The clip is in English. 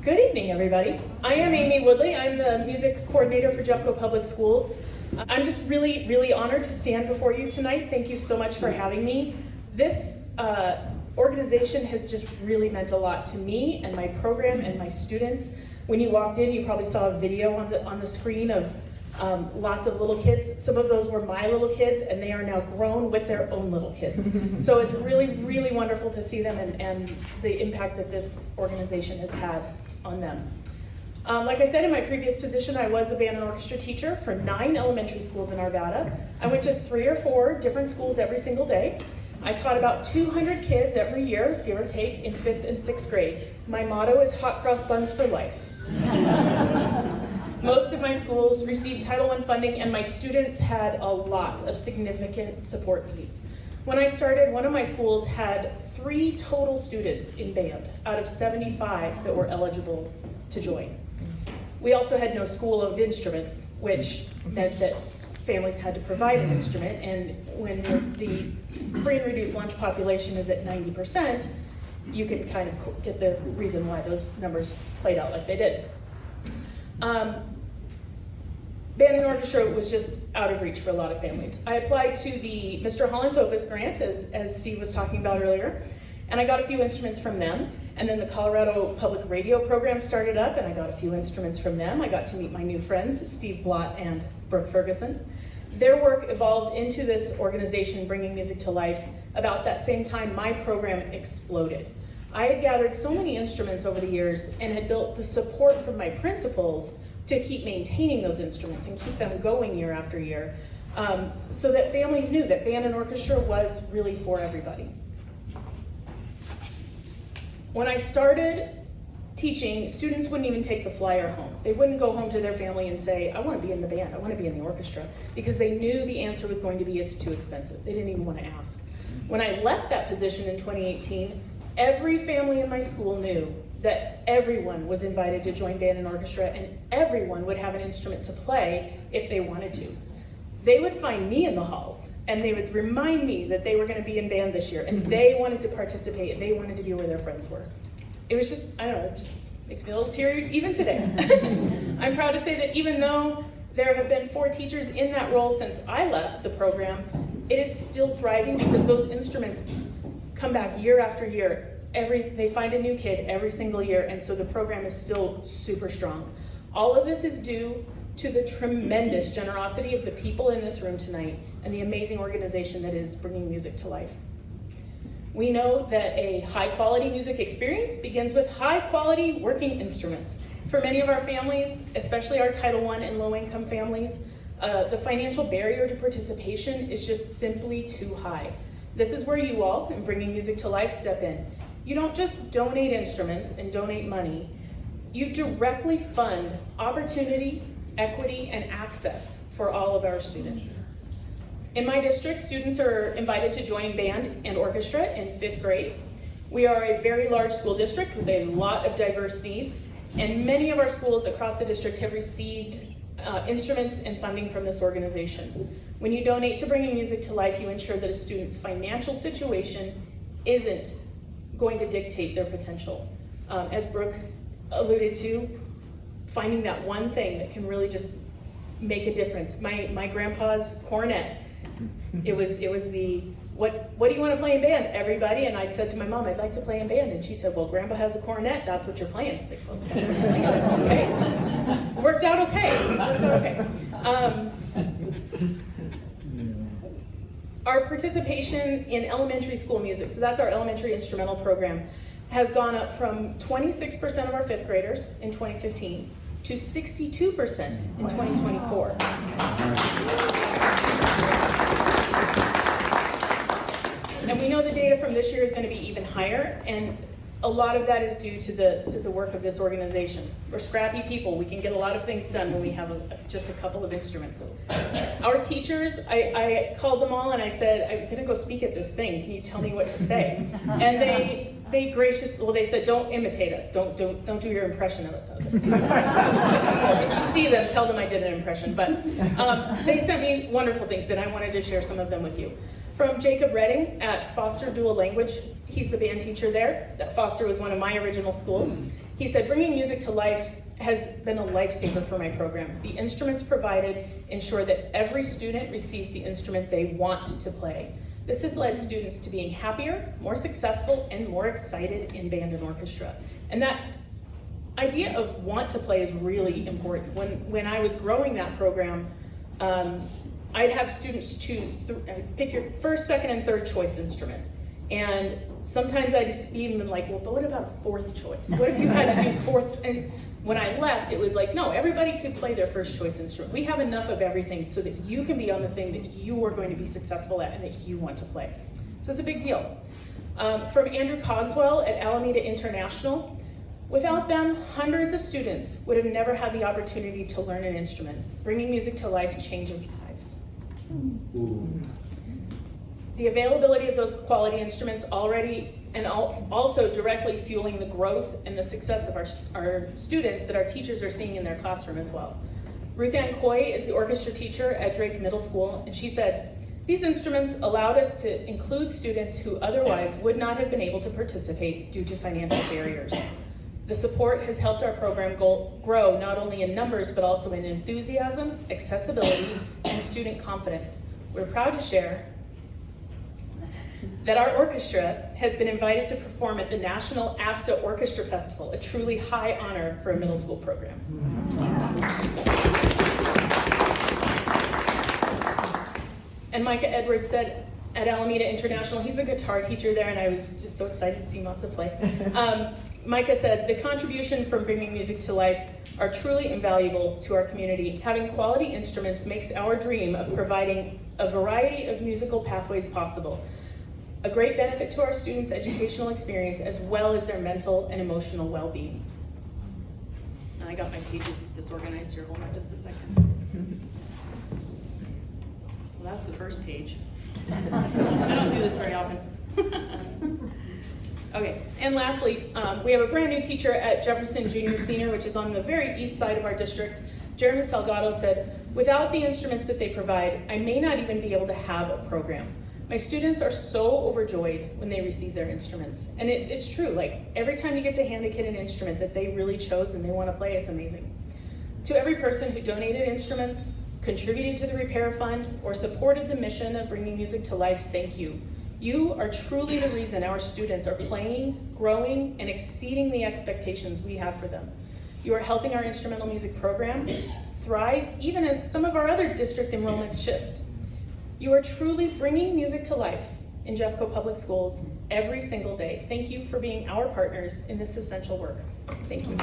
Good evening, everybody. I am Amy Woodley. I'm the music coordinator for JeffCo Public Schools. I'm just really honored to stand before you tonight. Thank you so much for having me. This organization has just really meant a lot to me and my program and my students. When you walked in, you probably saw a video on the screen of lots of little kids. Some of those were my little kids, and they are now grown with their own little kids. So it's really wonderful to see them and the impact that this organization has had on them. Like I said, in my previous position, I was a band and orchestra teacher for 9 elementary schools in Arvada. I went to 3 or 4 different schools every single day. I taught about 200 kids every year, give or take, in 5th and 6th grade. My motto is hot cross buns for life. Most of my schools received Title I funding, and my students had a lot of significant support needs. When I started, one of my schools had 3 total students in band out of 75 that were eligible to join. We also had no school-owned instruments, which meant that families had to provide an instrument, and when the free and reduced lunch population is at 90%, you can kind of get the reason why those numbers played out like they did. Band and orchestra was just out of reach for a lot of families. I applied to the Mr. Holland's Opus grant, as Steve was talking about earlier, and I got a few instruments from them. And then the Colorado Public Radio program started up, and I got a few instruments from them. I got to meet my new friends, Steve Blott and Brooke Ferguson. Their work evolved into this organization, bringing music to life. About that same time, my program exploded. I had gathered so many instruments over the years and had built the support from my principals to keep maintaining those instruments and keep them going year after year, so that families knew that band and orchestra was really for everybody. When I started teaching, students wouldn't even take the flyer home. They wouldn't go home to their family and say, I want to be in the band, I want to be in the orchestra, because they knew the answer was going to be, it's too expensive. They didn't even want to ask. When I left that position in 2018, every family in my school knew that everyone was invited to join band and orchestra, and everyone would have an instrument to play if they wanted to. They would find me in the halls, and they would remind me that they were going to be in band this year, and they wanted to participate, and they wanted to be where their friends were. It was just, I don't know, it just makes me a little teary even today. I'm proud to say that even though there have been 4 teachers in that role since I left the program, it is still thriving because those instruments come back year after year. They find a new kid every single year, and so the program is still super strong. All of this is due to the tremendous generosity of the people in this room tonight and the amazing organization that is bringing music to life. We know that a high-quality music experience begins with high-quality working instruments. For many of our families, especially our Title I and low-income families, the financial barrier to participation is just simply too high. This is where you all, in bringing music to life, step in. You don't just donate instruments and donate money. You directly fund opportunity, equity, and access for all of our students. In my district, students are invited to join band and orchestra in 5th grade. We are a very large school district with a lot of diverse needs, and many of our schools across the district have received instruments and funding from this organization. When you donate to bringing music to life, you ensure that a student's financial situation isn't going to dictate their potential. As Brooke alluded to, finding that one thing that can really just make a difference. My grandpa's cornet, it was the, what do you want to play in band? Everybody, and I'd said to my mom, I'd like to play in band, and she said, well, Grandpa has a cornet, that's what you're playing. Like, well, that's what I'm playing. Okay. Worked out okay. Our participation in elementary school music, so that's our elementary instrumental program, has gone up from 26% of our 5th graders in 2015 to 62% in 2024. And we know the data from this year is going to be even higher, and a lot of that is due to the work of this organization. We're scrappy people. We can get a lot of things done when we have just a couple of instruments. Our teachers, I called them all and I said, I'm going to go speak at this thing. Can you tell me what to say? And they said, don't imitate us. Don't do your impression of us. I was like, so if you see them, tell them I did an impression. But they sent me wonderful things, and I wanted to share some of them with you. From Jacob Redding at Foster Dual Language, he's the band teacher there. That Foster was one of my original schools. He said, bringing music to life has been a lifesaver for my program. The instruments provided ensure that every student receives the instrument they want to play. This has led students to being happier, more successful, and more excited in band and orchestra. And that idea of want to play is really important. When I was growing that program, I'd have students choose, pick your first, second, and third choice instrument. And sometimes I'd even been like, well, but what about a fourth choice? What if you had to do fourth? And when I left, it was like, no, everybody could play their first choice instrument. We have enough of everything so that you can be on the thing that you are going to be successful at and that you want to play. So it's a big deal. From Andrew Cogswell at Alameda International, without them, hundreds of students would have never had the opportunity to learn an instrument. Bringing music to life changes lives. The availability of those quality instruments already and also directly fueling the growth and the success of our students that our teachers are seeing in their classroom as well. Ruth Ann Coy is the orchestra teacher at Drake Middle School, and she said, these instruments allowed us to include students who otherwise would not have been able to participate due to financial barriers. The support has helped our program grow not only in numbers, but also in enthusiasm, accessibility, and student confidence. We're proud to share that our orchestra has been invited to perform at the National ASTA Orchestra Festival, a truly high honor for a middle school program. And Micah Edwards said at Alameda International, he's the guitar teacher there, and I was just so excited to see Masa play. Micah said, the contribution from bringing music to life are truly invaluable to our community. Having quality instruments makes our dream of providing a variety of musical pathways possible. A great benefit to our students' educational experience as well as their mental and emotional well-being. I got my pages disorganized here. Hold on just a second. Well, that's the first page. I don't do this very often. Okay, and lastly, we have a brand new teacher at Jefferson Junior Senior, which is on the very east side of our district. Jeremy Salgado said, without the instruments that they provide, I may not even be able to have a program. My students are so overjoyed when they receive their instruments. And it's true, like every time you get to hand a kid an instrument that they really chose and they want to play, it's amazing. To every person who donated instruments, contributed to the repair fund, or supported the mission of bringing music to life, thank you. You are truly the reason our students are playing, growing, and exceeding the expectations we have for them. You are helping our instrumental music program thrive, even as some of our other district enrollments shift. You are truly bringing music to life in JeffCo Public Schools every single day. Thank you for being our partners in this essential work. Thank you.